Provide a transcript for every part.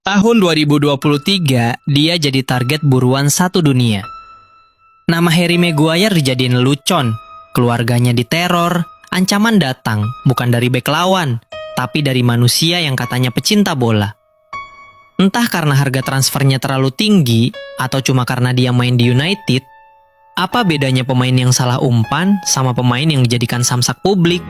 Tahun 2023, dia jadi target buruan satu dunia. Nama Harry Maguire dijadiin lelucon, keluarganya diteror, ancaman datang bukan dari bek lawan, tapi dari manusia yang katanya pecinta bola. Entah karena harga transfernya terlalu tinggi, atau cuma karena dia main di United, apa bedanya pemain yang salah umpan sama pemain yang dijadikan samsak publik?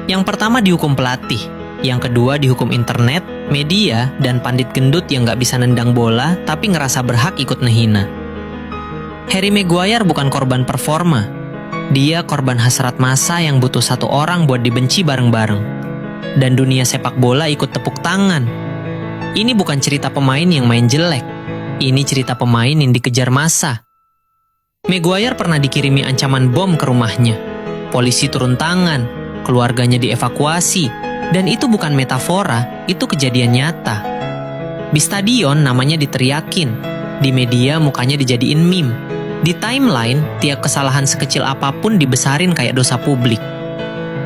Yang pertama dihukum pelatih, yang kedua dihukum internet, media, dan pandit gendut yang gak bisa nendang bola tapi ngerasa berhak ikut ngehina. Harry Maguire bukan korban performa. Dia korban hasrat massa yang butuh satu orang buat dibenci bareng-bareng. Dan dunia sepak bola ikut tepuk tangan. Ini bukan cerita pemain yang main jelek. Ini cerita pemain yang dikejar massa. Maguire pernah dikirimi ancaman bom ke rumahnya. Polisi turun tangan, keluarganya dievakuasi. Dan itu bukan metafora, itu kejadian nyata. Di stadion namanya diteriakin, di media mukanya dijadiin meme. Di timeline, tiap kesalahan sekecil apapun dibesarin kayak dosa publik.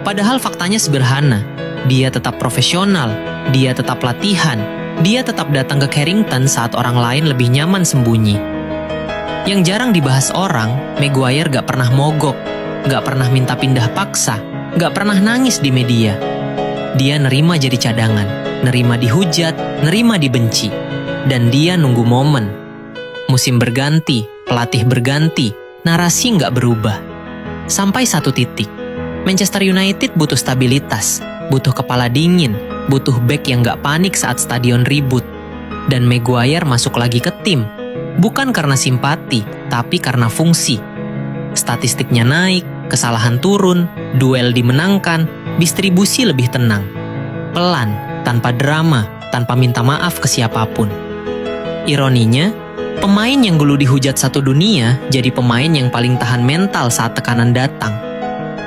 Padahal faktanya sederhana, dia tetap profesional, dia tetap latihan, dia tetap datang ke Carrington saat orang lain lebih nyaman sembunyi. Yang jarang dibahas orang, Maguire gak pernah mogok, gak pernah minta pindah paksa, gak pernah nangis di media. Dia nerima jadi cadangan, nerima dihujat, nerima dibenci. Dan dia nunggu momen. Musim berganti, pelatih berganti, narasi nggak berubah. Sampai satu titik, Manchester United butuh stabilitas, butuh kepala dingin, butuh bek yang nggak panik saat stadion ribut. Dan Maguire masuk lagi ke tim, bukan karena simpati, tapi karena fungsi. Statistiknya naik, kesalahan turun, duel dimenangkan, distribusi lebih tenang. Pelan, tanpa drama, tanpa minta maaf ke siapapun. Ironinya, pemain yang dulu dihujat satu dunia jadi pemain yang paling tahan mental saat tekanan datang.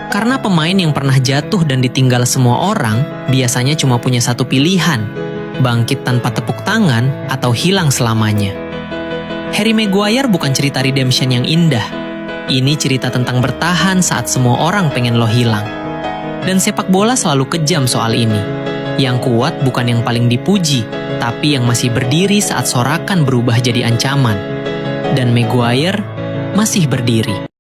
Karena pemain yang pernah jatuh dan ditinggal semua orang biasanya cuma punya satu pilihan, bangkit tanpa tepuk tangan atau hilang selamanya. Harry Maguire bukan cerita redemption yang indah. Ini cerita tentang bertahan saat semua orang pengen lo hilang. Dan sepak bola selalu kejam soal ini. Yang kuat bukan yang paling dipuji, tapi yang masih berdiri saat sorakan berubah jadi ancaman. Dan Maguire masih berdiri.